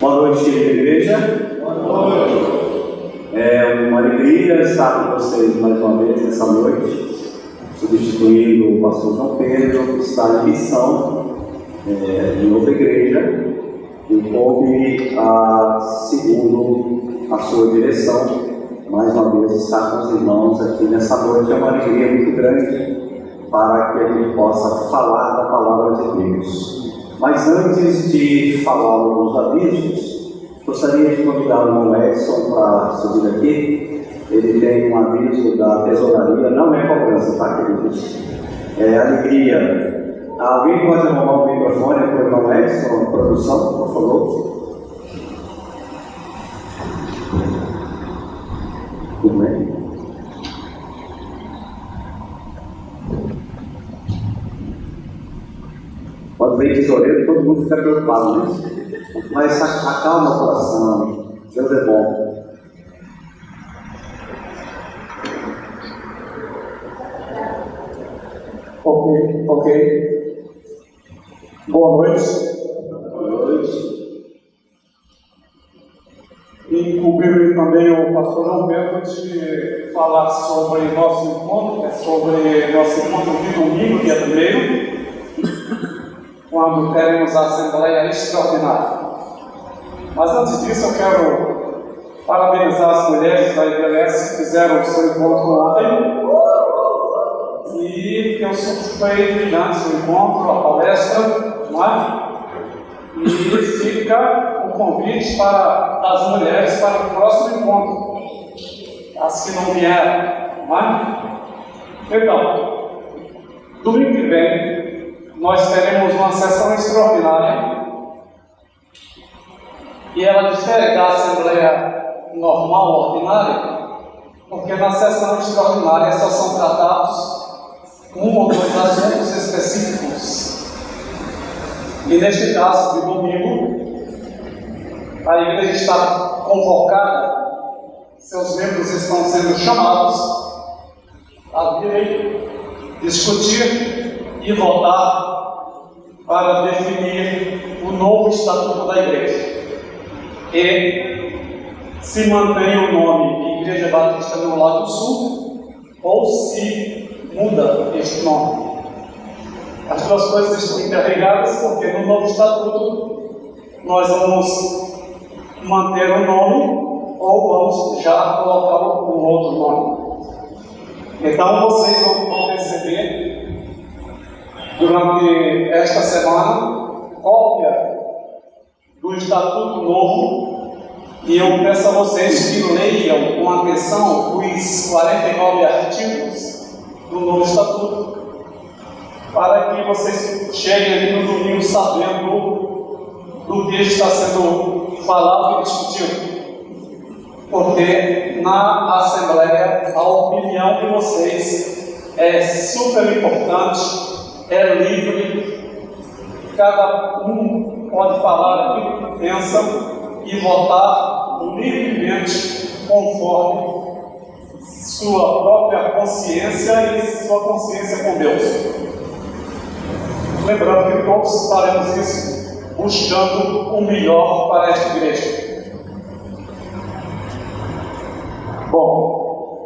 Boa noite, querida igreja. Boa noite. É uma alegria estar com vocês mais uma vez nessa noite, substituindo o pastor João Pedro, que está em missão em outra igreja, e coube segundo a sua direção, mais uma vez estar com os irmãos aqui nessa noite. É uma alegria muito grande para que a gente possa falar da palavra de Deus. Mas antes de falar alguns avisos, gostaria de convidar o irmão Edson para subir aqui. Ele tem um aviso da tesouraria, não é cobrança, tá, queridos? É alegria. Alguém pode arrumar o microfone para o irmão Edson, produção, por favor? Tudo bem? Pode ver tesoureiro, todo mundo fica preocupado, né? Mas acalma o coração, Deus é bom. Ok. Boa noite. Boa noite. E incumbiu também o pastor João Pedro de falar sobre nosso encontro, sobre nosso encontro de domingo, dia 1º, quando teremos a Assembleia Extraordinária. Mas antes disso, eu quero parabenizar as mulheres da IBLS que fizeram o seu encontro ontem. E eu foi brilhante o encontro, a palestra, não é? E fica o convite para as mulheres para o próximo encontro, as que não vieram, não é? Então, domingo que vem, nós teremos uma sessão extraordinária e ela difere da Assembleia normal, ordinária, porque na sessão extraordinária só são tratados um ou dois assuntos específicos. E neste caso de domingo, a igreja está convocada, seus membros estão sendo chamados a virem discutir e votar para definir o novo estatuto da igreja. E se mantém o nome Igreja Batista no Lago Sul ou se muda este nome. As duas coisas estão interligadas porque no novo estatuto nós vamos manter o nome ou vamos já colocar um outro nome. Então vocês vão receber durante esta semana cópia do estatuto novo. E eu peço a vocês que leiam com atenção os 49 artigos do novo estatuto, para que vocês cheguem aqui no domingo sabendo do que está sendo falado e discutido. Porque na Assembleia a opinião de vocês é super importante, é livre, cada um pode falar o que pensa e votar livremente conforme sua própria consciência e sua consciência com Deus. Lembrando que todos faremos isso buscando o melhor para esta igreja. Bom,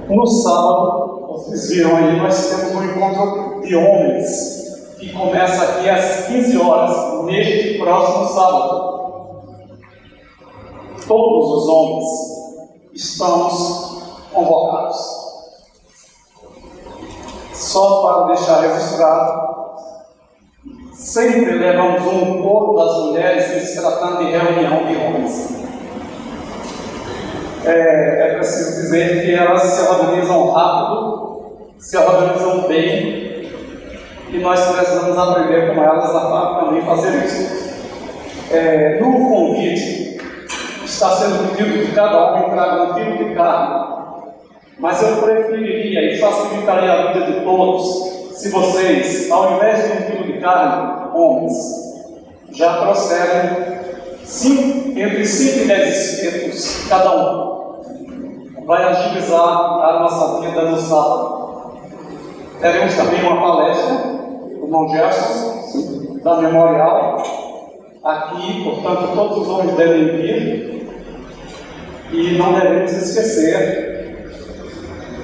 No sábado, vocês viram aí, nós temos um encontro de homens, que começa aqui às 15 horas, neste próximo sábado. Todos os homens estamos convocados. Só para deixar registrado, sempre levamos um coro das mulheres em se tratando de reunião de homens. É preciso dizer que elas se organizam rápido, se organizam bem, e nós precisamos aprender com elas a também fazer isso. No convite, está sendo pedido que cada homem traga um quilo de carne, mas eu preferiria e facilitaria a vida de todos se vocês, ao invés de um quilo de carne, homens, já trouxerem entre 5 e 10 espetos cada um. Vai agilizar a nossa vida no sábado. Teremos também uma palestra do irmão Gerson, da Memorial, aqui, portanto, todos os homens devem vir, e não devemos esquecer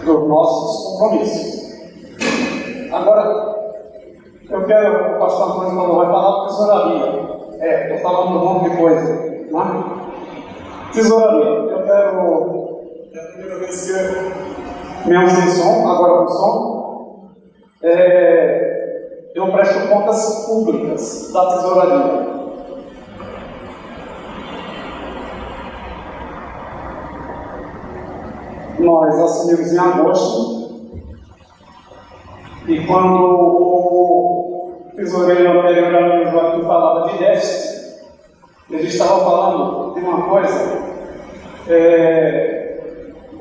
dos nossos compromissos. Agora, eu quero, o pastor Antônio falou, vai falar de tesouraria. Estou falando um monte de coisa, não é? Tesouraria, eu quero. É a primeira vez que mesmo sem som, agora com som, eu presto contas públicas da tesouraria. Nós assumimos em agosto, e quando o tesoureiro anterior a mim, Joaquim, falava de déficit, ele estava falando de uma coisa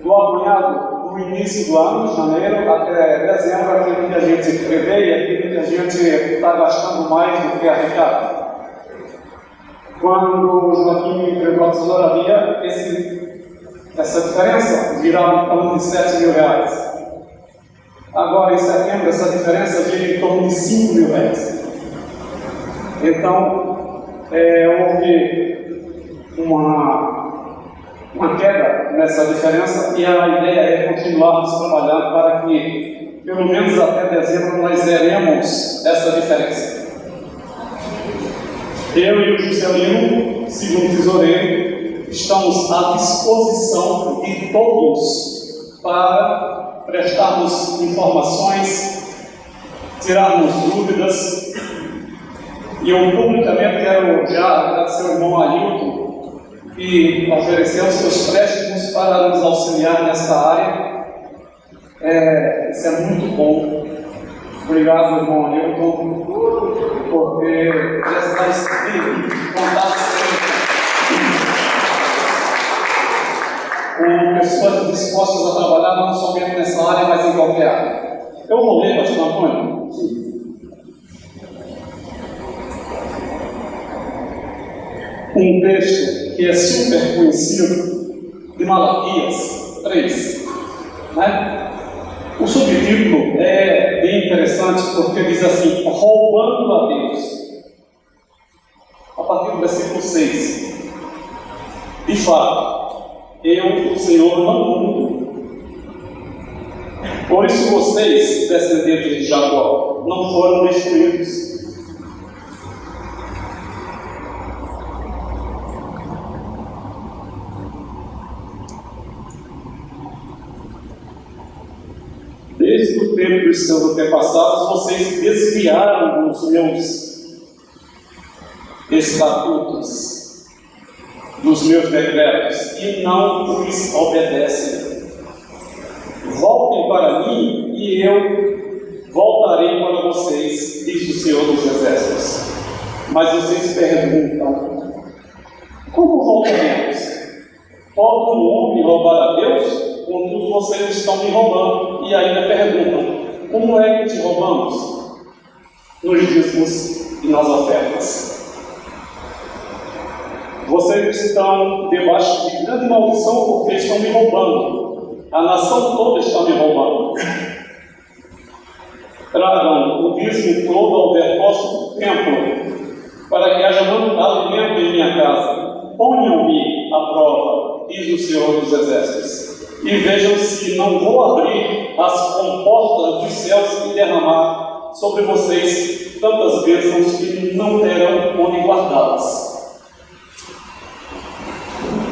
do apanhado no início do ano, janeiro até dezembro, aquilo que a gente prevê e aquilo que a gente está gastando mais do que arrecada. Quando o Joaquim me entregou a tesouraria, essa diferença virá em torno de 7 mil reais. Agora, em setembro, essa diferença vira em torno de 5 mil reais. Então, houve uma queda nessa diferença, e a ideia é continuarmos trabalhando para que, pelo menos até dezembro, nós zeremos essa diferença. Eu e o Juscelino, segundo tesoureiro, estamos à disposição de todos para prestarmos informações, tirarmos dúvidas, e eu publicamente quero já agradecer ao irmão Ailton, que ofereceu seus préstimos para nos auxiliar nessa área. Isso é muito bom. Obrigado, irmão Ailton, porque já está escrito contato com pessoas dispostas a trabalhar não somente nessa área, mas em qualquer área. Eu vou ler, pastor Antônio. Sim. Um texto que é super conhecido, de Malaquias 3. Né? O subtítulo é bem interessante, porque diz assim: roubando a Deus. A partir do versículo 6. De fato, eu, o Senhor, não mudo. Por isso vocês, descendentes de Jacó, não foram destruídos. Desde o tempo dos seus antepassados, vocês desviaram dos meus estatutos, dos meus decretos, e não os obedecem. Voltem para mim e eu voltarei para vocês, diz o Senhor dos Exércitos. Mas vocês perguntam: como voltaremos? Pode um homem roubar a Deus? Contudo, vocês estão me roubando. E ainda perguntam: como é que te roubamos? Nos dízimos e nas ofertas. Vocês estão debaixo de grande maldição porque estão me roubando. A nação toda está me roubando. Tragam o dízimo todo ao depósito do templo, para que haja alimento em minha casa. Ponham-me à prova, diz o Senhor dos Exércitos. e vejam se não vou abrir as comportas dos céus e derramar sobre vocês tantas bênçãos que não terão onde guardá-las.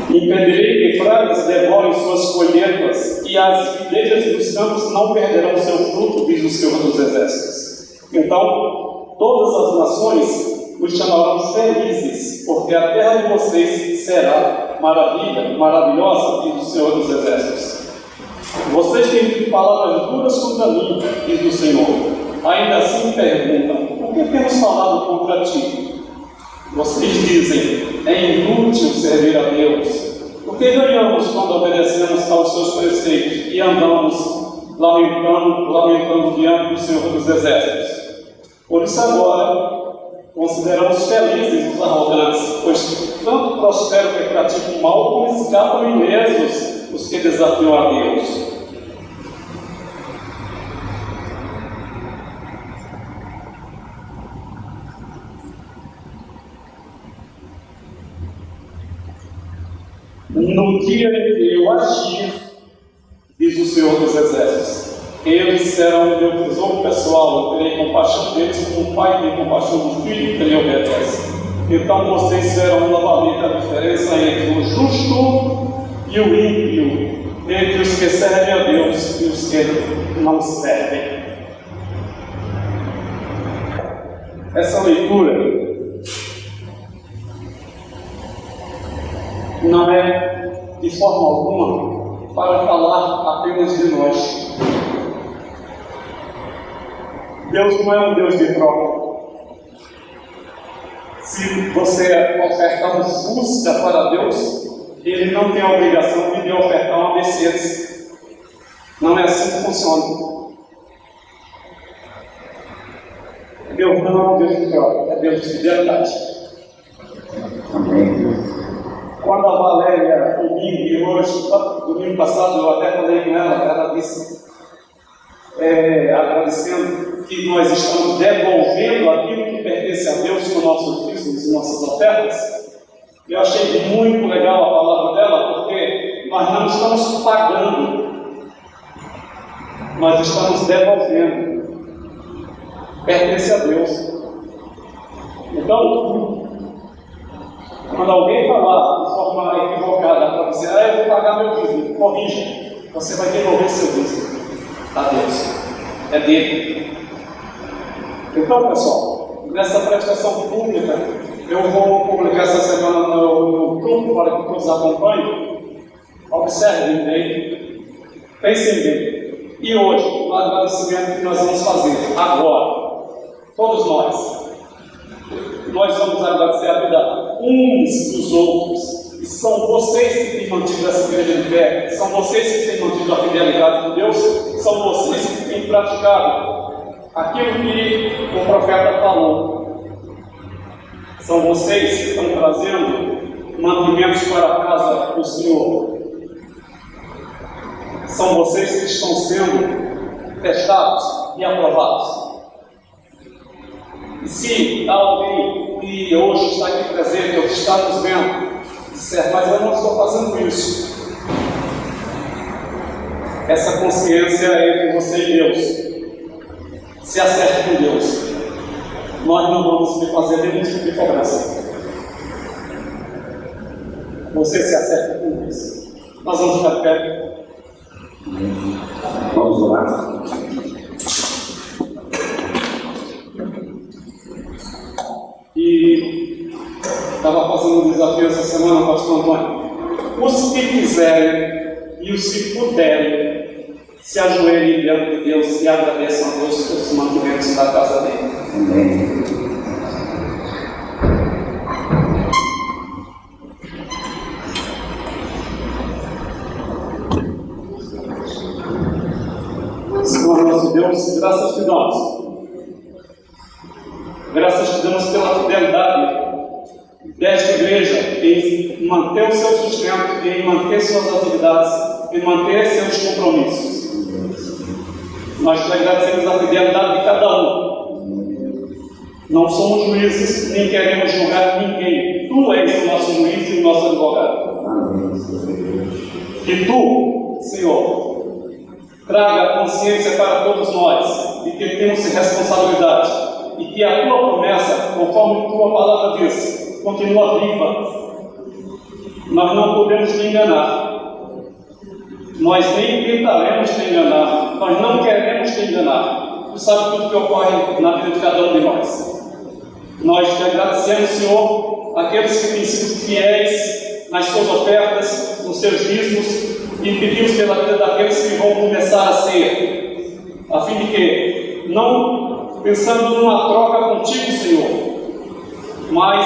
Impedirei que pragas devorem suas colheitas, e as videiras dos campos não perderão seu fruto, diz o Senhor dos Exércitos. Então, todas as nações os chamarão felizes, porque a terra de vocês será maravilhosa, diz o Senhor dos Exércitos. Vocês têm dito palavras duras contra mim, diz o Senhor. Ainda assim perguntam: por que temos falado contra ti? Vocês dizem: é inútil servir a Deus. O que ganhamos quando obedecemos aos seus preceitos e andamos lamentando diante do Senhor dos Exércitos? Por isso agora consideramos felizes os arrogantes, pois tanto prosperam que praticam o mal, como escapam ilesos os que desafiam a Deus. No dia em que eu agir, diz o Senhor dos Exércitos, eles serão o meu tesouro pessoal, eu terei compaixão deles como o pai tem compaixão do filho que lhe obedece. Então vocês verão novamente a diferença entre o justo e o ímpio, entre os que servem a Deus e os que não servem. Essa leitura não é de forma alguma para falar apenas de nós. Deus não é um Deus de troca. Se você ofertar um Fusca para Deus, Ele não tem a obrigação de lhe ofertar uma Mercedes. Não é assim que funciona. Deus não é um Deus de troca, é Deus de fidelidade. Amém. Quando a Valéria, domingo passado, eu até falei com ela disse, agradecendo que nós estamos devolvendo aquilo que pertence a Deus com nossos dízimos e nossas ofertas. Eu achei muito legal a palavra dela, porque nós não estamos pagando, nós estamos devolvendo. Pertence a Deus. Então, quando alguém falar de forma equivocada para você: eu vou pagar meu dízimo, corrija, você vai devolver seu dízimo a Deus, é dele. Então, pessoal, nessa prestação pública, eu vou publicar essa semana no grupo para que todos acompanhem. Observem bem, pensem bem. E hoje, o agradecimento que nós vamos fazer agora, todos nós vamos agradecer a vida uns dos outros. E são vocês que têm mantido essa igreja de pé, são vocês que têm mantido a fidelidade de Deus, são vocês que têm praticado aquilo que o profeta falou. São vocês que estão trazendo mantimentos para a casa do Senhor. São vocês que estão sendo testados e aprovados. E se alguém que hoje está aqui presente, ou que está nos vendo, disser: mas eu não estou fazendo isso, essa consciência é entre você e Deus. Se acerte com Deus. Nós não vamos lhe fazer nenhum tipo de cobrança. Você se acerta com Deus. Nós vamos ficar de pé. Vamos orar. E estava fazendo um desafio essa semana, pastor Antônio. Os que quiserem e os que puderem, se ajoelhem diante de Deus e agradeçam a Deus pelos mantimentos da casa dele. Amém. Senhor nosso Deus, graças te damos. Graças te damos pela fidelidade desta igreja em manter o seu sustento, em manter suas atividades, em manter seus compromissos. Nós te agradecemos a fidelidade de cada um. Não somos juízes, nem queremos julgar ninguém. Tu és o nosso juiz e o nosso advogado. Amém. Que tu Senhor, traga consciência para todos nós de que temos responsabilidade e que a tua promessa, conforme a tua palavra diz, continua viva. Nós não podemos te enganar. Nós nem tentaremos te enganar. Nós não queremos te enganar. Tu sabes tudo que ocorre na vida de cada um de nós. Nós te agradecemos, Senhor, aqueles que têm sido fiéis nas suas ofertas, nos seus dízimos, e pedimos pela vida daqueles que vão começar a ser, a fim de que, não pensando numa troca contigo, Senhor, mas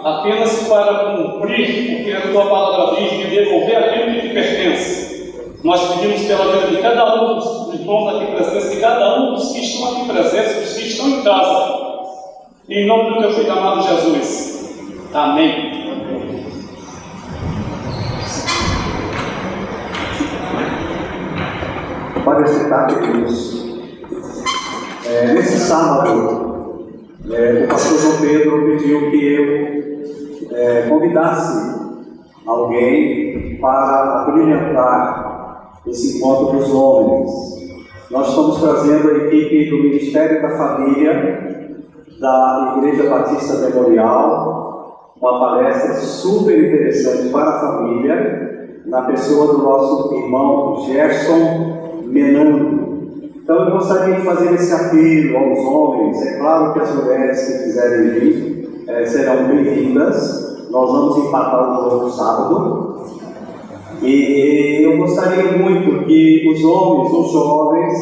apenas para cumprir o que a tua palavra diz, de devolver aquilo que te pertence. Nós pedimos pela vida de cada um dos irmãos aqui presentes, de cada um dos que estão aqui presentes, dos que estão em casa, em nome do teu filho amado Jesus. Amém. Pode aceitar, queridos. Nesse sábado, o pastor João Pedro pediu que eu convidasse alguém para brilhantar esse encontro dos homens. Nós estamos trazendo a equipe do Ministério da Família da Igreja Batista Memorial, uma palestra super interessante para a família, na pessoa do nosso irmão Gerson Menando. Então eu gostaria de fazer esse apelo aos homens. É claro que as mulheres que quiserem vir serão bem-vindas. Nós vamos empatar o jogo no sábado. E eu gostaria muito que os homens, os jovens,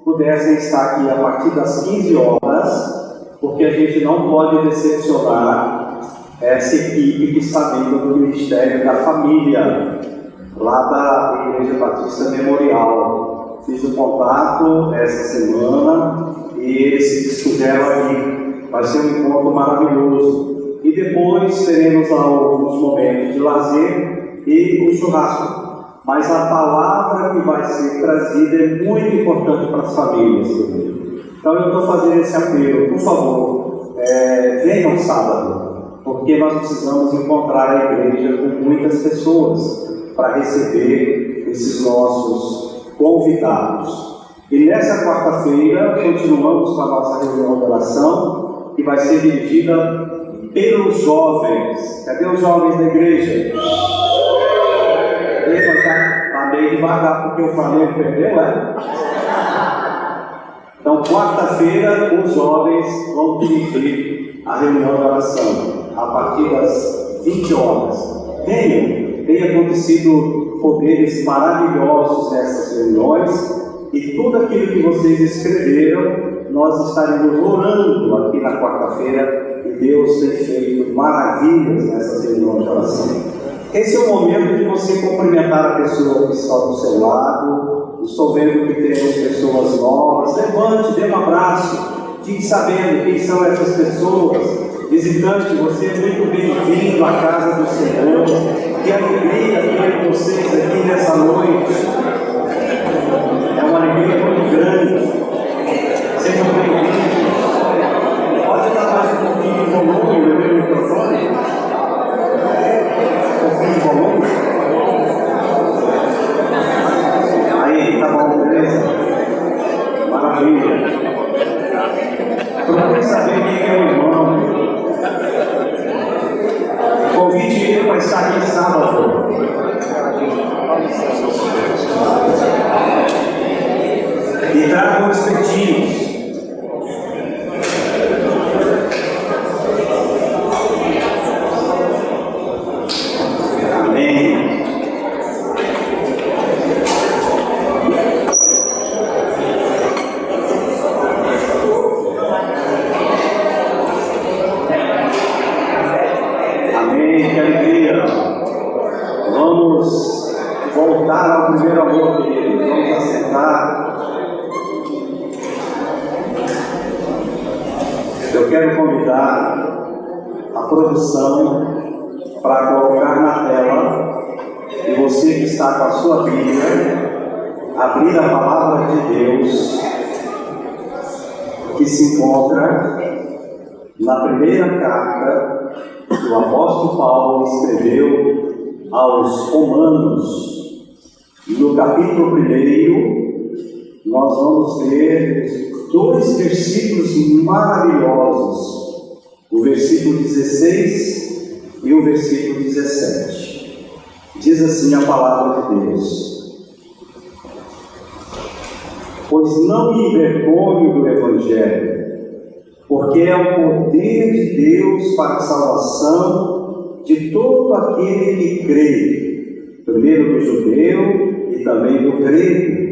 pudessem estar aqui a partir das 15 horas, porque a gente não pode decepcionar essa equipe que está vindo do Ministério da Família, lá da Igreja Batista Memorial. Fiz o contato essa semana e eles se dispuseram a vir. Vai ser um encontro maravilhoso. E depois teremos alguns momentos de lazer e o churrasco. Mas a palavra que vai ser trazida é muito importante para as famílias. Então eu estou fazendo esse apelo. Por favor, venham sábado, porque nós precisamos encontrar a igreja com muitas pessoas para receber esses nossos convidados. E nessa quarta-feira continuamos com a nossa reunião de oração, que vai ser dirigida pelos jovens. Cadê os jovens da igreja? Está meio devagar porque o Flamengo perdeu, né? Então, quarta-feira, os jovens vão dirigir a reunião de oração a partir das 20 horas. Venham, tem acontecido poderes maravilhosos nessas reuniões, e tudo aquilo que vocês escreveram, nós estaremos orando aqui na quarta-feira, e Deus tem feito maravilhas nessas reuniões de oração. Esse é o momento de você cumprimentar a pessoa que está do seu lado. Estou vendo que temos pessoas novas. Levante, dê um abraço, fique sabendo quem são essas pessoas. Visitante, você é muito bem-vindo à casa do Senhor. Que alegria ter vocês aqui nessa noite. É uma alegria muito grande. Sejam bem-vindos. Pode dar mais um pouquinho de volume no meu microfone? Um pouquinho de volume? Aí, tá bom, beleza? Maravilha. Procure saber quem é o irmão. Convide ele para estar aqui sábado. E traga os petinhos. Amém. Amém, que alegria. Vamos voltar ao primeiro amor, querido. Vamos assentar. Eu quero convidar a produção para colocar na tela, e você que está com a sua Bíblia, abrir a palavra de Deus que se encontra na primeira carta que o apóstolo Paulo escreveu aos Romanos, No capítulo 1, nós vamos ver 2 versículos maravilhosos, o versículo 16 e o versículo 17. Diz assim a palavra de Deus: pois não me envergonho do Evangelho, porque é o poder de Deus para a salvação de todo aquele que crê, primeiro do judeu e também do grego,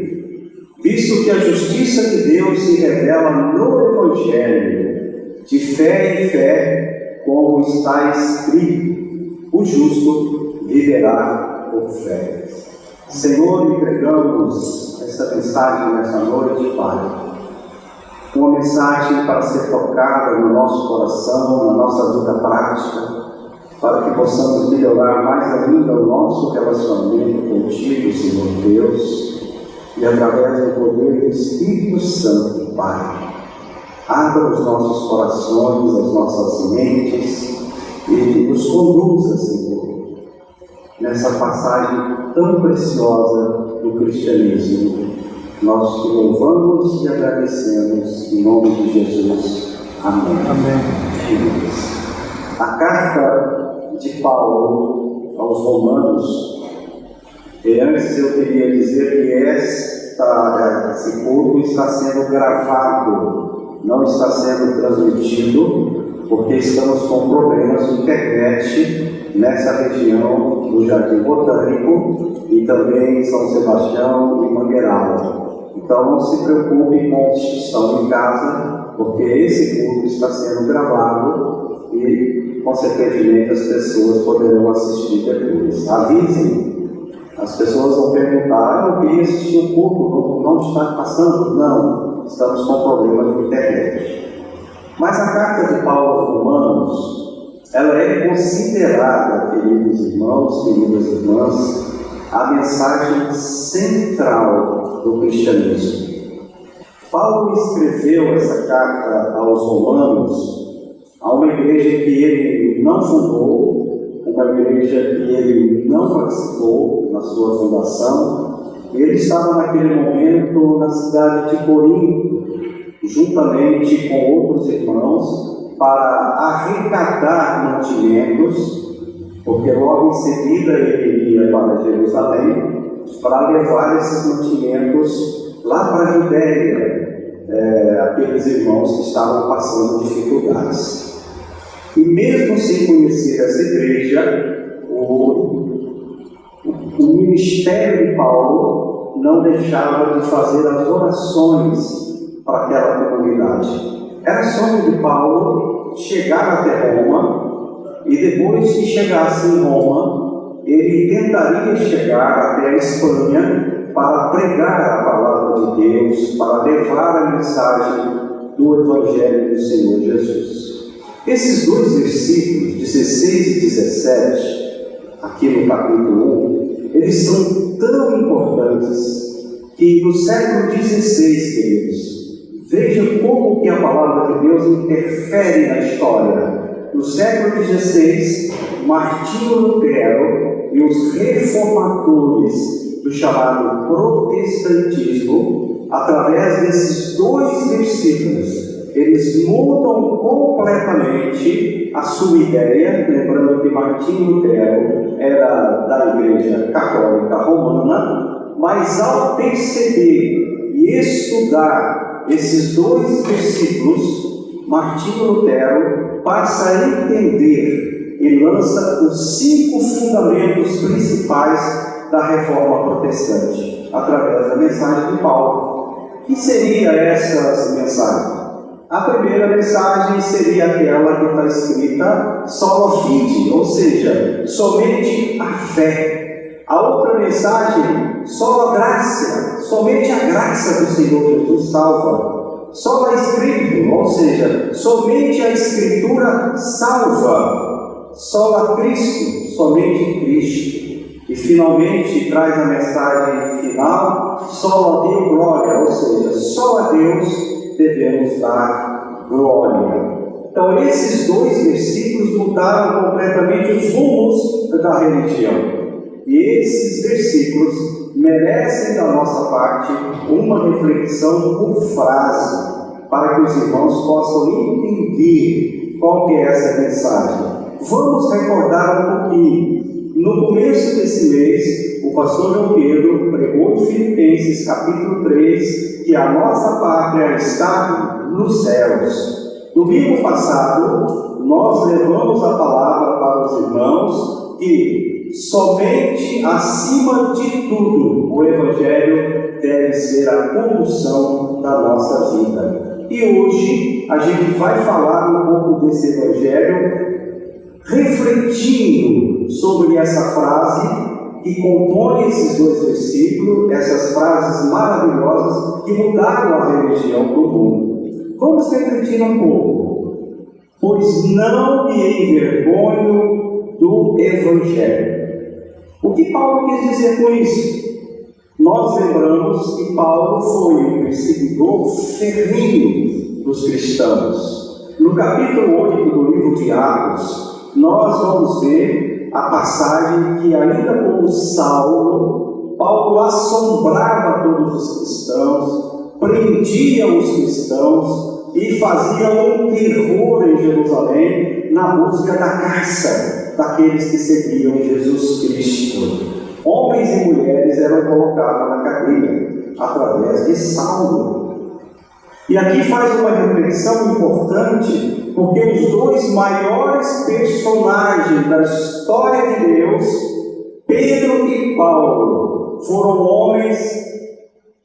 visto que a justiça de Deus se revela no Evangelho, de fé em fé, como está escrito: o justo viverá por fé. Senhor, entregamos esta mensagem nessa noite, Pai. Uma mensagem para ser tocada no nosso coração, na nossa vida prática, para que possamos melhorar mais ainda o nosso relacionamento contigo, Senhor Deus, e através do poder do Espírito Santo, Pai, abra os nossos corações, as nossas mentes e nos conduza, Senhor, nessa passagem tão preciosa do cristianismo. Nós te louvamos e agradecemos em nome de Jesus. Amém. Amém. A carta de Paulo aos Romanos, e antes eu queria dizer que esse culto está sendo gravado, não está sendo transmitido, porque estamos com problemas de internet nessa região do Jardim Botânico e também em São Sebastião e Mangueiral. Então não se preocupe com os que estão em casa, porque esse culto está sendo gravado e, consequentemente, as pessoas poderão assistir depois. Avisem, as pessoas vão perguntar: eu queria assistir o culto, não está passando? Não, estamos com problema de internet. Mas a carta de Paulo aos Romanos, ela é considerada, queridos irmãos, queridas irmãs, a mensagem central do cristianismo. Paulo escreveu essa carta aos Romanos a uma igreja que ele não fundou, uma igreja que ele não participou na sua fundação. Ele estava naquele momento na cidade de Corinto, juntamente com outros irmãos, para arrecadar mantimentos, porque logo em seguida ele iria para Jerusalém para levar esses mantimentos lá para a Judéia, aqueles irmãos que estavam passando dificuldades. E mesmo sem conhecer essa igreja, o ministério de Paulo não deixava de fazer as orações para aquela comunidade. Era sonho de Paulo chegar até Roma, e depois que chegasse em Roma, ele tentaria chegar até a Espanha para pregar a palavra de Deus, para levar a mensagem do Evangelho do Senhor Jesus. Esses 2 versículos, 16 e 17, aqui no capítulo 1, eles são tão importantes que no século XVI, queridos, veja como que a palavra de Deus interfere na história. No século XVI, Martinho Lutero e os reformadores do chamado protestantismo, através desses 2 versículos, eles mudam completamente a sua ideia, lembrando que Martinho Lutero era da Igreja Católica Romana, mas ao perceber e estudar esses 2 versículos, Martinho Lutero passa a entender e lança os 5 fundamentos principais da reforma protestante, através da mensagem de Paulo. Que seria essas mensagens? A primeira mensagem seria aquela que está escrita sola fide, ou seja, somente a fé. A outra mensagem, sola gracia, somente a graça do Senhor Jesus salva. Sola Escrito, ou seja, somente a Escritura salva. Sola Cristo, somente Cristo. E finalmente traz a mensagem final: sola Deo glória, ou seja, só a Deus devemos dar glória. Então esses 2 versículos mudaram completamente os rumos da religião. E esses versículos merecem da nossa parte uma reflexão por frase, para que os irmãos possam entender qual que é essa mensagem. Vamos recordar um pouquinho. No começo desse mês, o pastor João Pedro pregou em Filipenses capítulo 3, que a nossa pátria está nos céus. Domingo passado, nós levamos a palavra para os irmãos que somente acima de tudo o Evangelho deve ser a condução da nossa vida. E hoje a gente vai falar um pouco desse Evangelho, refletindo sobre essa frase que compõe esses dois versículos, essas frases maravilhosas que mudaram a religião do mundo. Vamos refletir um pouco. Pois não me envergonho do Evangelho. O que Paulo quis dizer com isso? Nós lembramos que Paulo foi um perseguidor ferrenho dos cristãos. No capítulo 8 do livro de Atos, nós vamos ver a passagem que, ainda como Saulo, Paulo assombrava todos os cristãos, prendia os cristãos e fazia um terror em Jerusalém na busca da caça daqueles que seguiam Jesus Cristo. Homens e mulheres eram colocados na cadeia através de Saulo. E aqui faz uma reflexão importante, porque os dois maiores personagens da história de Deus, Pedro e Paulo, foram homens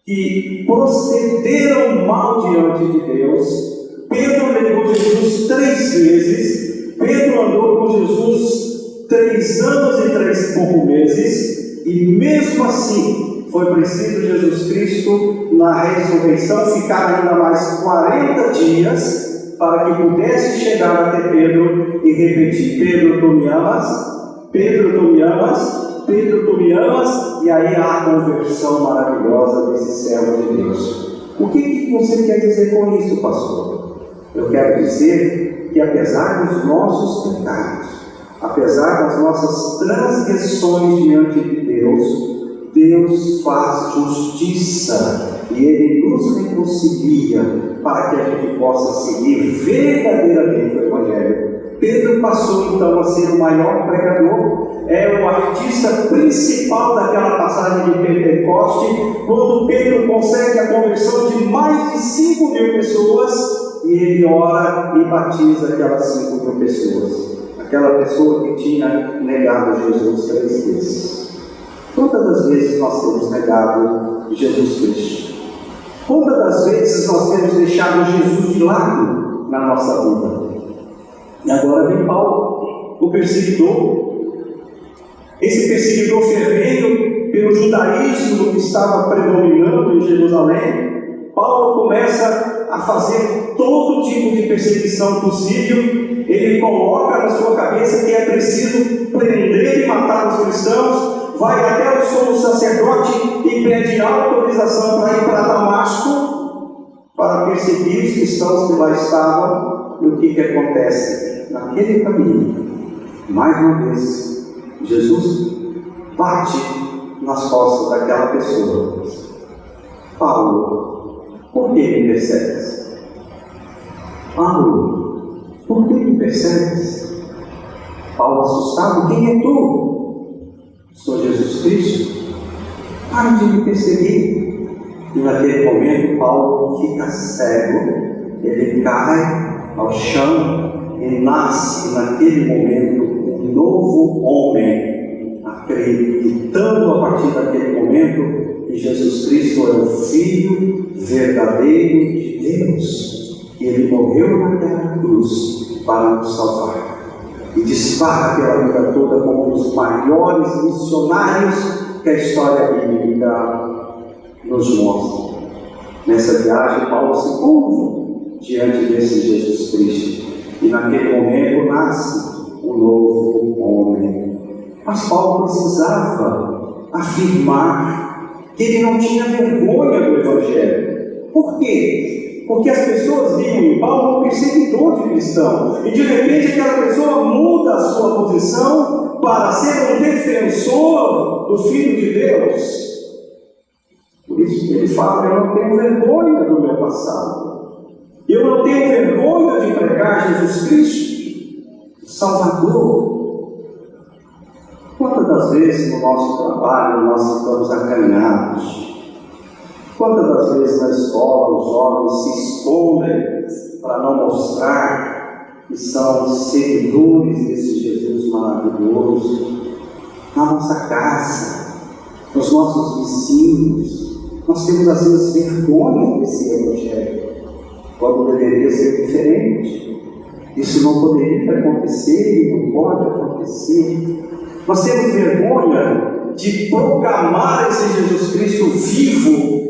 que procederam mal diante de Deus. Pedro negou Jesus 3 vezes, Pedro andou com Jesus 3 anos e 3 poucos meses, e mesmo assim foi preciso Jesus Cristo, na ressurreição, ficar ainda mais 40 dias para que pudesse chegar até Pedro e repetir: Pedro, tu me amas? Pedro, tu me amas? Pedro, tu me amas? E aí há a conversão maravilhosa desse servo de Deus. O que você quer dizer com isso, pastor? Eu quero dizer que, apesar dos nossos pecados, apesar das nossas transgressões diante de Deus, Deus faz justiça e Ele nos reconcilia para que a gente possa seguir verdadeiramente o Evangelho. Pedro passou então a ser o maior pregador, é o artista principal daquela passagem de Pentecoste, quando Pedro consegue a conversão de mais de 5.000 pessoas e ele ora e batiza aquelas 5.000 pessoas. Aquela pessoa que tinha negado Jesus 3 vezes. Todas as vezes nós temos negado Jesus Cristo. Todas as vezes nós temos deixado Jesus de lado na nossa vida. E agora vem Paulo, o perseguidor. Esse perseguidor ferrenho pelo judaísmo que estava predominando em Jerusalém. Paulo começa a fazer todo tipo de perseguição possível. Ele coloca na sua cabeça que é preciso prender e matar os cristãos. Vai até o sumo sacerdote e pede autorização para ir para Damasco para perseguir os cristãos que lá estavam. E o que acontece? Naquele caminho, mais uma vez, Jesus bate nas costas daquela pessoa. Paulo, por que me persegues? Paulo, por que me persegues? Paulo assustado: quem é tu? Sou Jesus Cristo, para de me perseguir. E naquele momento Paulo fica cego, ele cai ao chão e nasce naquele momento um novo homem, acreditando a partir daquele momento que Jesus Cristo é o Filho verdadeiro de Deus, que Ele morreu naquela cruz para nos salvar. E dispara pela vida toda como um dos maiores missionários que a história bíblica nos mostra. Nessa viagem, Paulo se curva diante desse Jesus Cristo. E naquele momento nasce um novo homem. Mas Paulo precisava afirmar que ele não tinha vergonha do Evangelho. Por quê? Porque as pessoas viam em Paulo um perseguidor de cristão. E de repente aquela pessoa muda a sua posição para ser um defensor do Filho de Deus. Por isso que ele fala: eu não tenho vergonha do meu passado. Eu não tenho vergonha de pregar Jesus Cristo, o Salvador. Quantas das vezes no nosso trabalho nós estamos acanhados? Quantas das vezes na escola os jovens se escondem para não mostrar que são seguidores desse Jesus maravilhoso? Na nossa casa, nos nossos vizinhos, nós temos às vezes vergonha desse evangelho, quando deveria ser diferente. Isso não poderia acontecer e não pode acontecer. Nós temos vergonha de proclamar esse Jesus Cristo vivo,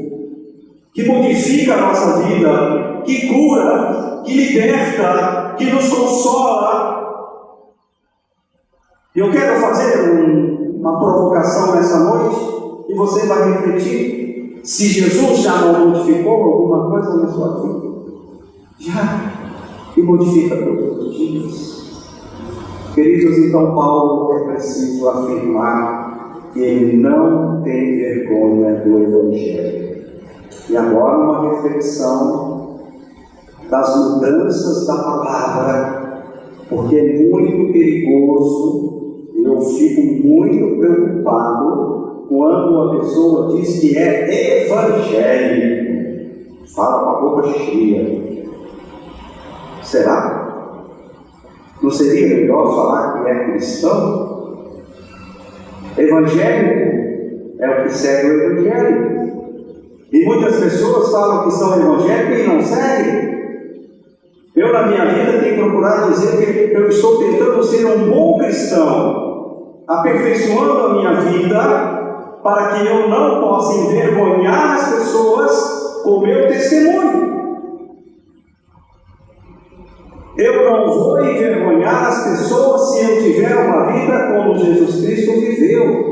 que modifica a nossa vida, que cura, que liberta, que nos consola. Eu quero fazer uma provocação nessa noite, e você vai refletir se Jesus já não modificou alguma coisa na sua vida. Já, e modifica todos os dias. Queridos, então Paulo é preciso afirmar que ele não tem vergonha do Evangelho. E agora uma reflexão das mudanças da palavra, porque é muito perigoso, e eu fico muito preocupado quando a pessoa diz que é evangélico, fala com a boca cheia. Será? Não seria melhor falar que é cristão? Evangélico é o que segue o evangelho. E muitas pessoas falam que são evangélicos e não seguem. Eu, na minha vida, tenho procurado dizer que eu estou tentando ser um bom cristão, aperfeiçoando a minha vida, para que eu não possa envergonhar as pessoas com o meu testemunho. Eu não vou envergonhar as pessoas se eu tiver uma vida como Jesus Cristo viveu.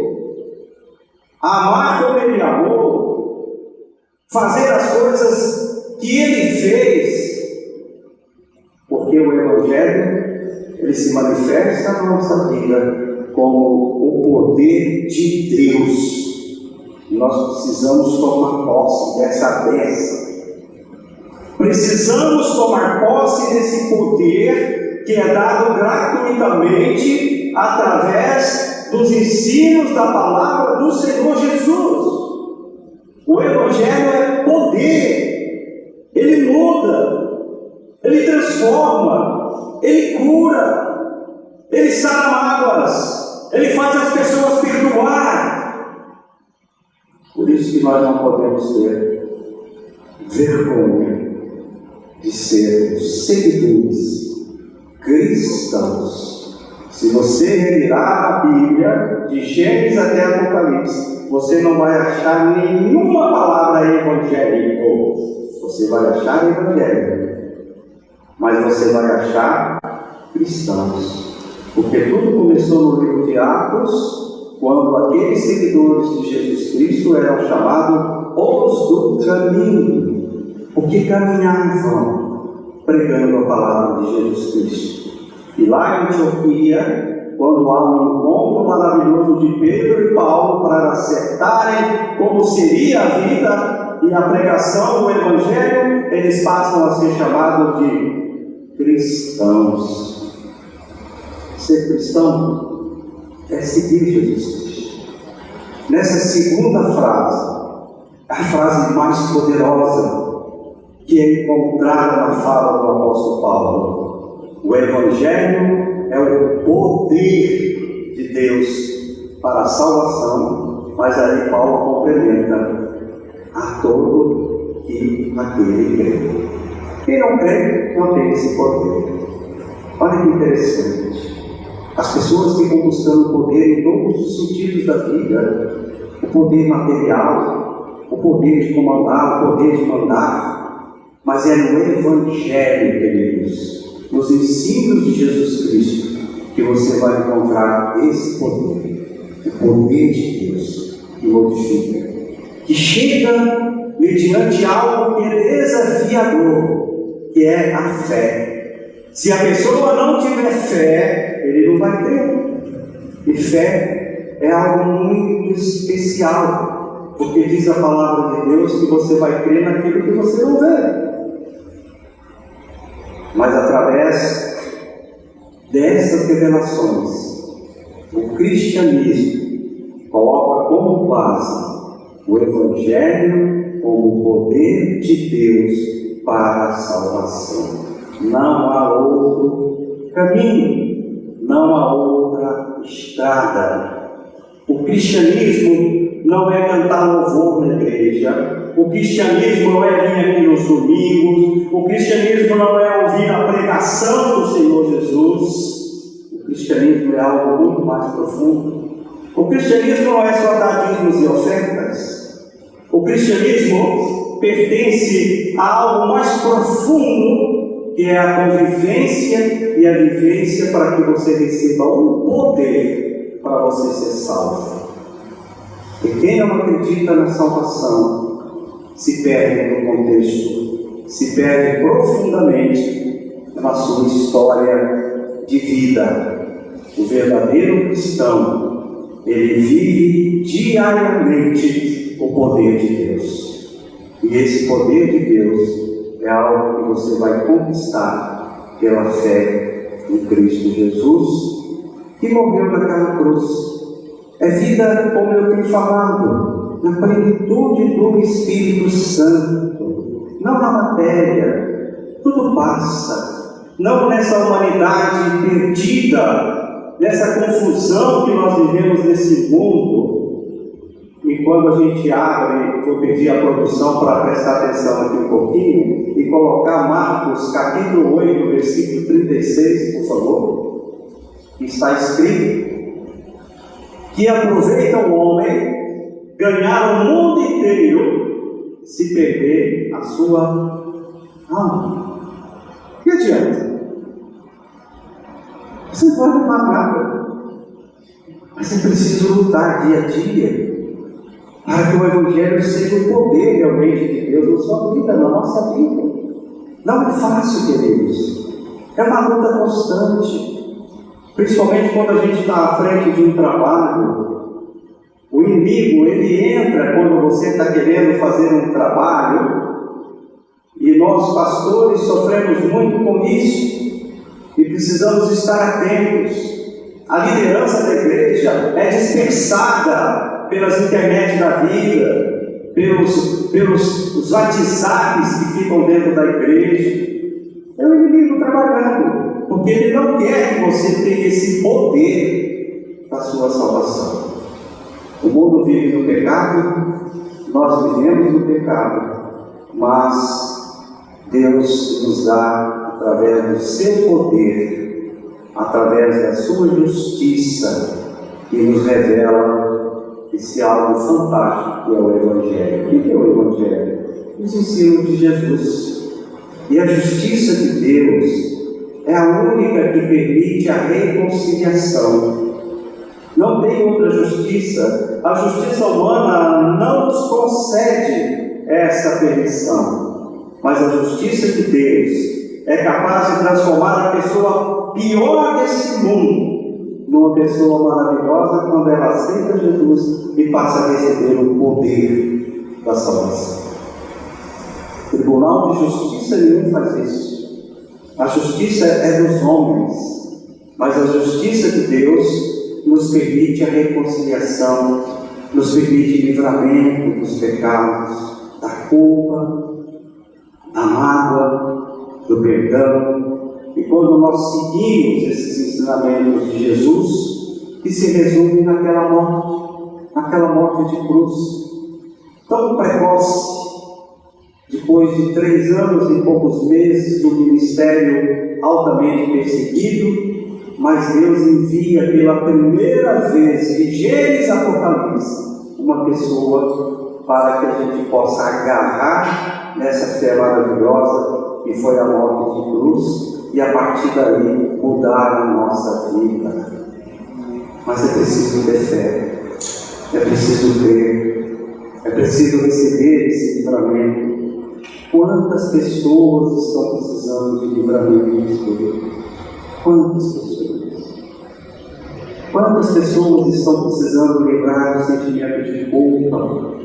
Amar como Ele amou, fazer as coisas que Ele fez, porque o Evangelho, ele se manifesta na nossa vida como o poder de Deus. E nós precisamos tomar posse dessa bênção. Precisamos tomar posse desse poder que é dado gratuitamente através dos ensinos da palavra do Senhor Jesus. O Evangelho é poder, ele muda, ele transforma, ele cura, ele sara mágoas, ele faz as pessoas perdoar. Por isso que nós não podemos ter vergonha de sermos seguidores cristãos. Se você revirar a Bíblia, de Gênesis até Apocalipse, você não vai achar nenhuma palavra evangélico. Você vai achar evangelho, mas você vai achar cristãos. Porque tudo começou no livro de Atos, quando aqueles seguidores de Jesus Cristo eram chamados os do caminho, porque caminhavam pregando a palavra de Jesus Cristo. E lá em Antioquia, quando há um encontro maravilhoso de Pedro e Paulo para acertarem como seria a vida e a pregação do Evangelho, eles passam a ser chamados de cristãos. Ser cristão é seguir Jesus Cristo. Nessa segunda frase, a frase mais poderosa que é encontrada na fala do apóstolo Paulo: o Evangelho é o poder de Deus para a salvação, mas aí Paulo complementa: a todo aquele crê. Quem não crê não tem esse poder. Olha que interessante. As pessoas ficam buscando poder em todos os sentidos da vida: o poder material, o poder de comandar, o poder de mandar. Mas é no Evangelho, queridos, nos ensinos de Jesus Cristo, que você vai encontrar esse poder, o poder de Deus, que modifica, que chega mediante algo que é desafiador, que é a fé. Se a pessoa não tiver fé, ele não vai ter. E fé é algo muito especial, porque diz a palavra de Deus que você vai crer naquilo que você não vê. Mas através dessas revelações, o cristianismo coloca como base o Evangelho como o poder de Deus para a salvação. Não há outro caminho, não há outra estrada. O cristianismo não é cantar louvor na igreja, o cristianismo não é vir aqui nos domingos, o cristianismo não é ouvir a pregação do Senhor Jesus. O cristianismo é algo muito mais profundo. O cristianismo não é só dar dízimos e ofertas. O cristianismo pertence a algo mais profundo, que é a convivência e a vivência para que você receba um poder para você ser salvo. E quem não acredita na salvação se perde no contexto, se perde profundamente na sua história de vida. O verdadeiro cristão, ele vive diariamente o poder de Deus. E esse poder de Deus é algo que você vai conquistar pela fé em Cristo Jesus, que morreu naquela cruz. É vida, como eu tenho falado, na plenitude do Espírito Santo, não na matéria. Tudo passa, não nessa humanidade perdida, nessa confusão que nós vivemos nesse mundo. E quando a gente abre, vou pedir à produção para prestar atenção aqui um pouquinho e colocar Marcos capítulo 8, versículo 36, por favor, que está escrito: que aproveita o homem ganhar o mundo inteiro se perder a sua alma. Que adianta? Você não pode levar nada, mas é preciso lutar dia a dia para que o Evangelho seja o poder realmente de Deus na sua vida, na nossa vida. Não é fácil, queridos. É uma luta constante. Principalmente quando a gente está à frente de um trabalho, o inimigo, ele entra quando você está querendo fazer um trabalho, e nós pastores sofremos muito com isso, e precisamos estar atentos. A liderança da igreja é dispersada pelas internet da vida, pelos WhatsApps que ficam dentro da igreja. É o inimigo trabalhando, porque ele não quer que você tenha esse poder da sua salvação. O mundo vive no pecado, nós vivemos no pecado, mas Deus nos dá, através do seu poder, através da sua justiça, que nos revela esse algo fantástico que é o Evangelho. O que é o Evangelho? Os ensinos de Jesus. E a justiça de Deus é a única que permite a reconciliação. Não tem outra justiça. A justiça humana não nos concede essa permissão. Mas a justiça de Deus é capaz de transformar a pessoa pior desse mundo numa pessoa maravilhosa quando ela aceita Jesus e passa a receber o poder da salvação. O Tribunal de Justiça nenhum faz isso. A justiça é dos homens, mas a justiça de Deus nos permite a reconciliação, nos permite livramento dos pecados, da culpa, da mágoa, do perdão. E quando nós seguimos esses ensinamentos de Jesus, que se resume naquela morte de cruz, tão precoce, depois de 3 anos e poucos meses do ministério altamente perseguido, mas Deus envia pela primeira vez, de Gênesis a Apocalipse, uma pessoa para que a gente possa agarrar nessa fé maravilhosa que foi a morte de cruz e a partir daí mudar a nossa vida. Mas é preciso ter fé, é preciso crer, é preciso receber esse livramento. Quantas pessoas estão precisando de livramento espiritual? Quantas pessoas? Quantas pessoas estão precisando livrar do sentimento de culpa?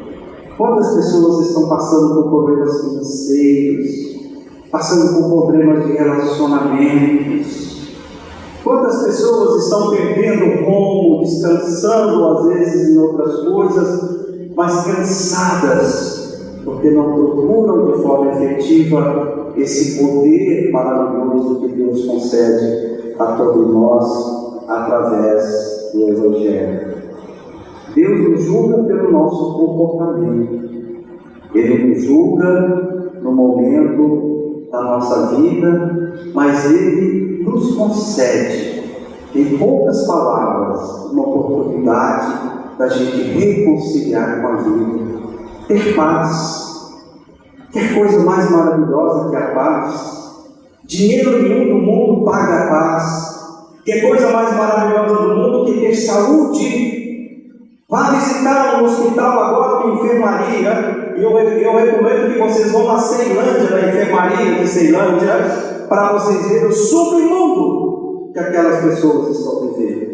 Quantas pessoas estão passando por problemas financeiros, passando por problemas de relacionamentos? Quantas pessoas estão perdendo o rumo, descansando às vezes em outras coisas, mas cansadas, porque não procuram de forma efetiva esse poder maravilhoso que Deus concede a todos nós através do Evangelho. Deus nos julga pelo nosso comportamento. Ele nos julga no momento da nossa vida, mas Ele nos concede, em poucas palavras, uma oportunidade da gente reconciliar com a vida, ter paz. Que coisa mais maravilhosa que a paz? Dinheiro nenhum do mundo paga a paz. Que coisa mais maravilhosa do mundo que ter saúde. Vá visitar um hospital agora de enfermaria, e eu recomendo que vocês vão na Ceilândia, na enfermaria de Ceilândia, para vocês verem o submundo que aquelas pessoas estão vivendo.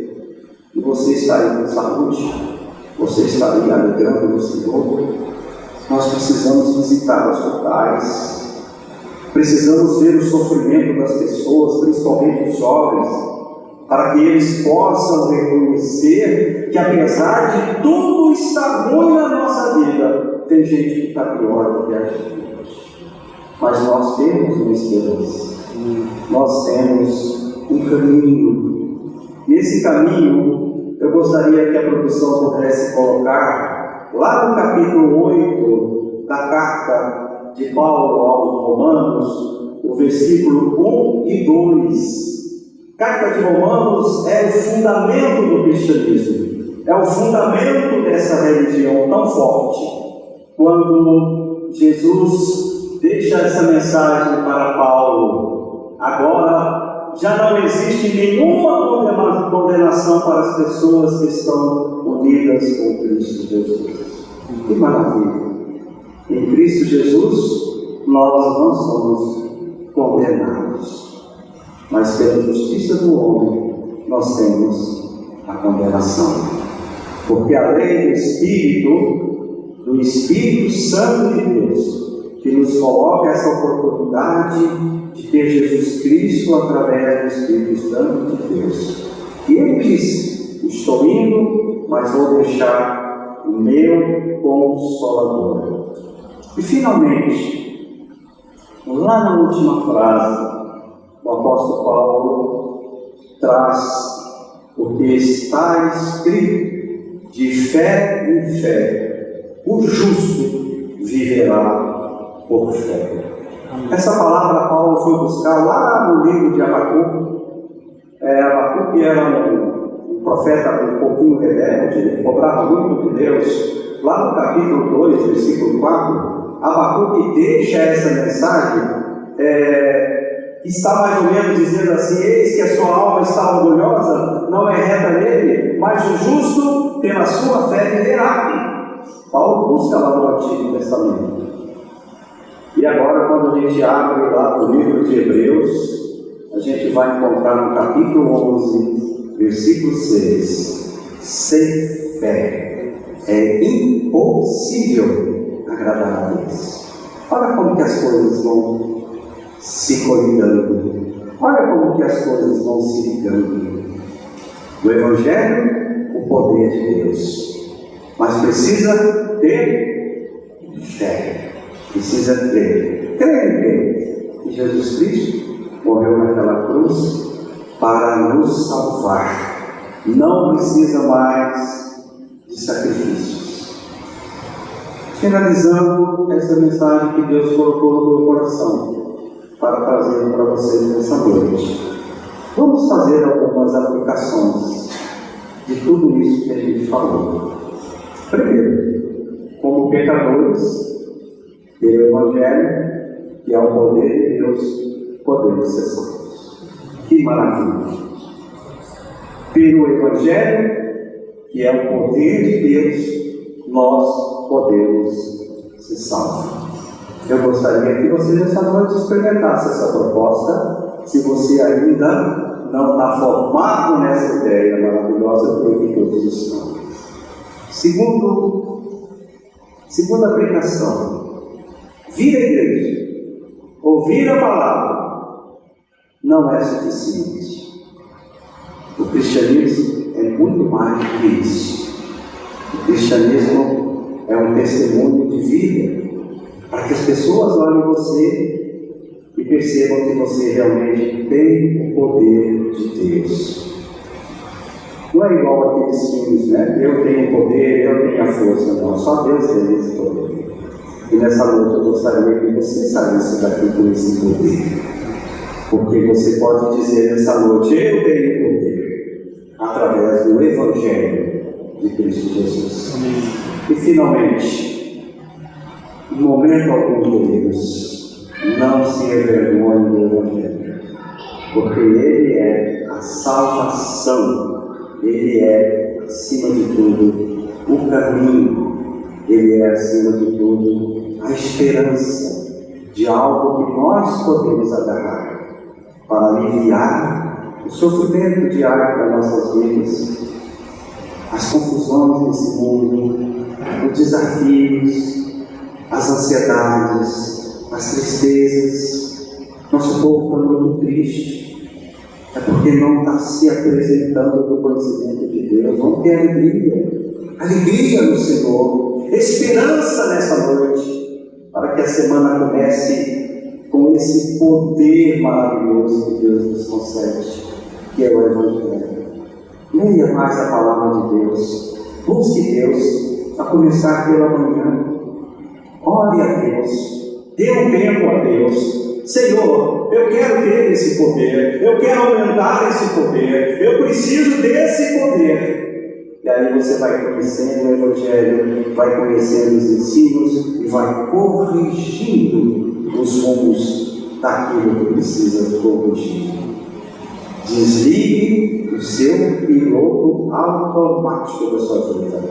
E você está aí com saúde, você está aí alegrando no Senhor. Nós precisamos visitar hospitais, precisamos ver o sofrimento das pessoas, principalmente os jovens, para que eles possam reconhecer que, apesar de tudo estar ruim na nossa vida, tem gente que está pior do que a gente. Mas nós temos uma esperança, nós temos um caminho. E esse caminho, eu gostaria que a produção pudesse colocar lá no capítulo 8 da carta de Paulo aos Romanos, o versículo 1 e 2. Carta de Romanos é o fundamento do cristianismo, é o fundamento dessa religião tão forte. Quando Jesus deixa essa mensagem para Paulo, agora já não existe nenhuma condenação para as pessoas que estão unidas com Cristo Jesus. Que maravilha! Em Cristo Jesus, nós não somos condenados. Mas pela justiça do homem, nós temos a condenação. Porque a lei do Espírito Santo de Deus, que nos coloca essa oportunidade de ter Jesus Cristo através do Espírito Santo de Deus. E Ele disse: estou indo, mas vou deixar o meu Consolador. E finalmente, lá na última frase, o apóstolo Paulo traz: porque está escrito, de fé em fé, o justo viverá por fé. Essa palavra Paulo foi buscar lá no livro de Abacuque. Abacuque era um profeta um pouquinho rebelde, ele cobrava muito de Deus. Lá no capítulo 2, versículo 4, Abacuque deixa essa mensagem, está mais ou menos dizendo assim: eis que a sua alma está orgulhosa, não é reta nele, mas o justo pela sua fé viverá. Paulo busca lá no Antigo Testamento. E agora, quando a gente abre lá o livro de Hebreus, a gente vai encontrar no capítulo 11, versículo 6: sem fé é impossível agradar a Deus. Olha como que as coisas vão se coligando. Olha como que as coisas vão se ligando. O Evangelho, o poder de Deus. Mas precisa ter fé. Precisa crer. Crer em Deus. Que Jesus Cristo morreu naquela cruz para nos salvar. Não precisa mais de sacrifícios. Finalizando essa mensagem que Deus colocou no meu coração para trazer para vocês nessa noite, vamos fazer algumas aplicações de tudo isso que a gente falou. Primeiro, como pecadores, pelo Evangelho, que é o poder de Deus, podemos ser salvos. Que maravilha! Pelo Evangelho, que é o poder de Deus, nós podemos ser salvos. Eu gostaria que você nessa noite experimentasse essa proposta, se você ainda não está formado nessa ideia maravilhosa que eu todos estão. Segunda aplicação: vir à igreja, ouvir a palavra, não é suficiente. O cristianismo é muito mais do que isso. O cristianismo é um testemunho de vida, para que as pessoas olhem você e percebam que você realmente tem o poder de Deus. Não é igual aqueles filmes, né? Eu tenho o poder, eu tenho a força. Não, só Deus tem esse poder. E nessa noite eu gostaria que você saísse daqui com esse poder. Porque você pode dizer nessa noite: eu tenho poder, através do Evangelho de Cristo Jesus. E finalmente, em momento algum, queridos, não se envergonhe do Evangelho, porque ele é a salvação. Ele é, acima de tudo, o caminho. Ele é, acima de tudo, a esperança de algo que nós podemos agarrar para aliviar o sofrimento diário das nossas vidas, as confusões desse mundo, os desafios, as ansiedades, as tristezas. Nosso povo está muito triste. É porque não está se apresentando no conhecimento de Deus. Vamos ter alegria no Senhor, esperança nessa noite, para que a semana comece com esse poder maravilhoso que Deus nos concede, que é o Evangelho. Leia mais a palavra de Deus, busque Deus, a começar pela manhã. Ore a Deus, dê um tempo a Deus. Senhor, eu quero ter esse poder, eu quero aumentar esse poder, eu preciso desse poder. E aí você vai conhecendo o Evangelho, vai conhecendo os ensinos e vai corrigindo os rumos daquilo que precisa corrigir. Desligue o seu piloto automático da sua vida.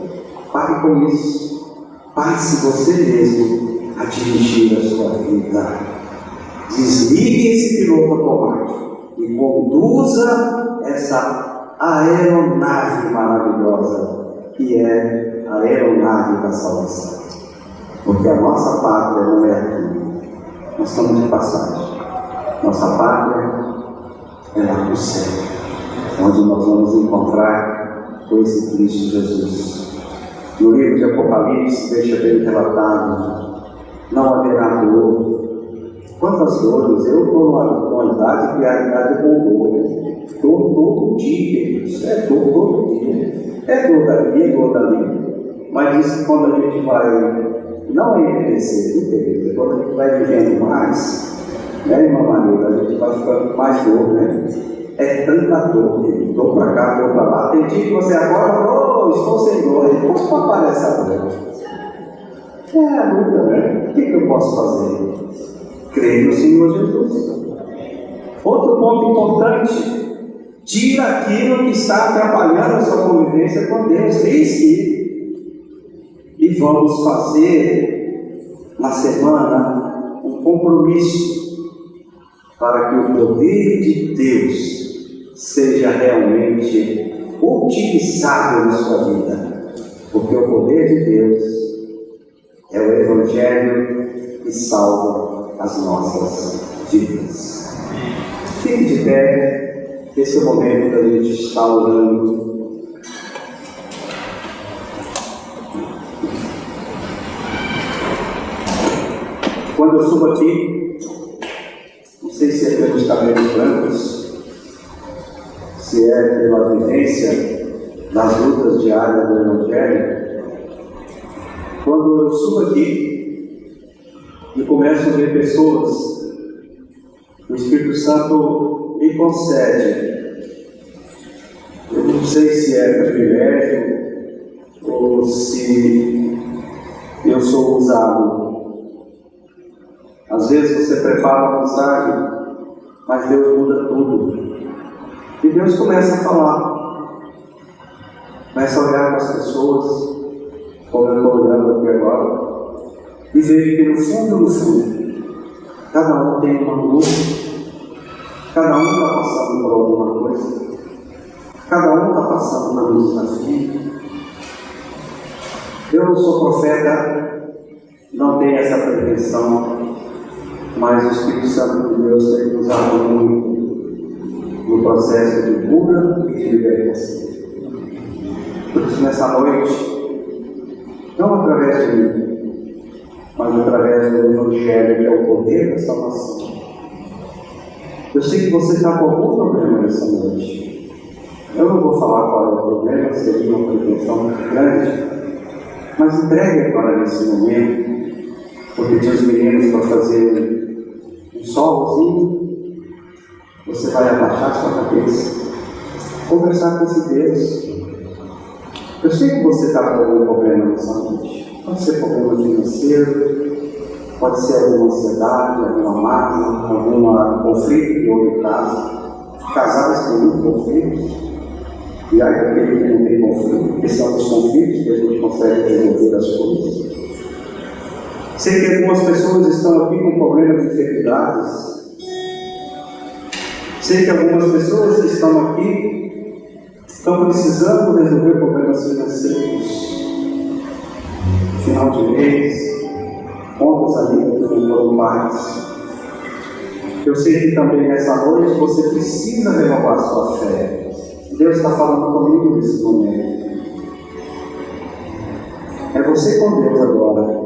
Pare com isso. Passe você mesmo a dirigir a sua vida. Desligue esse piloto automático e conduza essa aeronave maravilhosa que é a aeronave da salvação. Porque a nossa pátria não é aqui. Nós estamos de passagem. Nossa pátria é lá no céu, onde nós vamos encontrar com esse Cristo Jesus. No livro de Apocalipse deixa bem relatado: não haverá dor. Quantas dores? Eu estou numa idade que a idade bombou. Dor todo dia, queridos. É dor todo dia. É dor daqui, é dor dali. Mas isso quando a gente vai, não envelhecer, viu, queridos? Quando a gente vai vivendo mais, né, irmã Maria, a gente vai ficando mais dor, né? É tanta dor, querido. Dor para cá, dor para lá. Tem dia que você acorda, oh, estou sem dor. Como aparece a dor? É a luta, né? O que eu posso fazer? Crer no Senhor Jesus. Outro ponto importante: tira aquilo que está atrapalhando a sua convivência com Deus. Risque. E vamos fazer na semana um compromisso para que o poder de Deus seja realmente utilizado na sua vida. Porque o poder de Deus é o Evangelho que salva as nossas vidas. Fique de pé. Esse é o momento que a gente está orando. Quando eu subo aqui, não sei se é pelos cabelos brancos, se é pela vivência das lutas diárias do Evangelho. Quando eu subo aqui e começo a ver pessoas, o Espírito Santo me concede. Eu não sei se é privilégio ou se eu sou usado. Às vezes você prepara uma mensagem, mas Deus muda tudo. E Deus começa a falar. Começa a olhar para as pessoas, como eu estou olhando aqui agora. E vejo que no fundo, cada um tem uma luta, Cada um está passando por alguma coisa. Cada um está passando por um desafio. Eu não sou profeta, não tenho essa pretensão, mas o Espírito Santo de Deus tem usado muito no processo de cura e de libertação. Por isso, nessa noite, não através de mim, mas através do Evangelho, que é o poder da salvação. Eu sei que você está com algum problema nessa noite. Eu não vou falar qual é o problema, seria uma pretensão muito grande, mas entregue agora nesse momento. Vou pedir os meninos para fazer um solozinho. Você vai abaixar sua cabeça, conversar com esse Deus. Eu sei que você está com algum problema nessa noite. Pode ser problema financeiro, pode ser alguma ansiedade, alguma mágoa, algum conflito que houve em casa. Casais têm muitos conflitos. E aí aquele que não tem conflito, porque são os conflitos que a gente consegue resolver as coisas. Sei que algumas pessoas estão aqui com problemas de enfermidades. Sei que algumas pessoas que estão aqui estão precisando resolver problemas financeiros. Final de mês, contas ali que não foram pagas. Eu sei que também nessa noite você precisa renovar sua fé. Deus está falando comigo nesse momento. É você com Deus agora.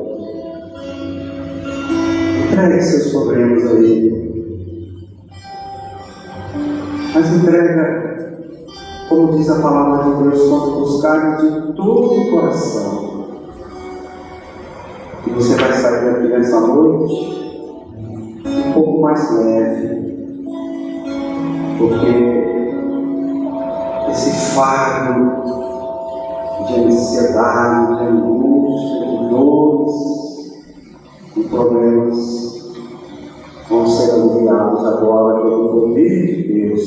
Entregue seus problemas a Ele. Mas entrega, como diz a palavra de Deus, quando buscar de todo o coração. E você vai sair daqui nessa noite um pouco mais leve. Porque esse fardo de ansiedade, de angústia, de dores e problemas vão ser aliviados agora pelo poder de Deus,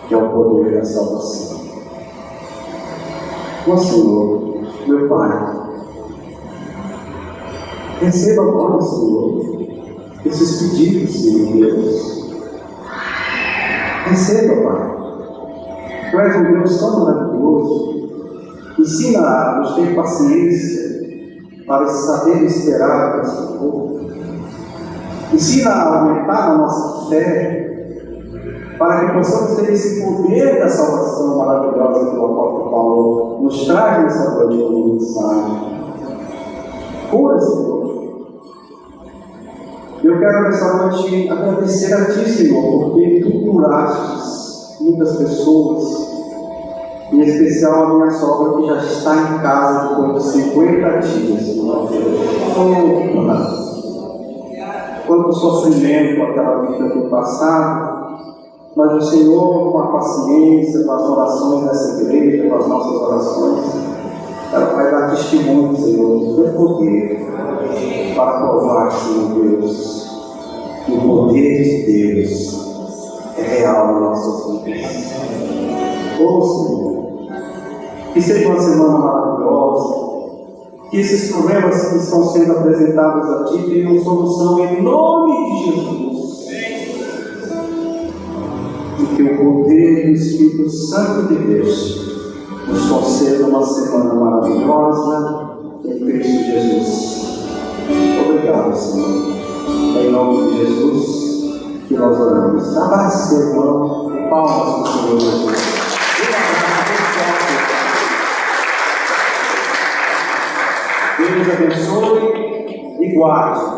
que é o poder da salvação. Ó Senhor, meu Pai, receba agora, Senhor, esses pedidos, Senhor Deus. Receba, Pai. Tu és um Deus tão maravilhoso. Ensina a nos ter paciência para saber esperar o nosso povo. Ensina a aumentar a nossa fé para que possamos ter esse poder da salvação maravilhosa que o apóstolo Paulo nos traz nessa noite como mensagem. Cura, Senhor. Eu quero nessa noite agradecer a Ti, Senhor, porque Tu curaste muitas pessoas, em especial a minha sogra que já está em casa depois de 50 dias, Senhor Deus. Quanto sofrimento aquela vida do passado, mas o Senhor, com a paciência, com as orações dessa igreja, com as nossas orações, ela vai dar testemunho, Senhor, do Teu poder, para provar, Senhor Deus, que o poder de Deus é real nas nossas vidas. Ô Senhor, que seja uma semana maravilhosa, que esses problemas que estão sendo apresentados a Ti tenham solução em nome de Jesus. E que o poder do Espírito Santo de Deus nos conceda uma semana maravilhosa em Cristo Jesus. Obrigado, Senhor. Em nome de Jesus que nós oramos. Abrace seu irmão e palmas para o Senhor Jesus. Deus abençoe e guarde.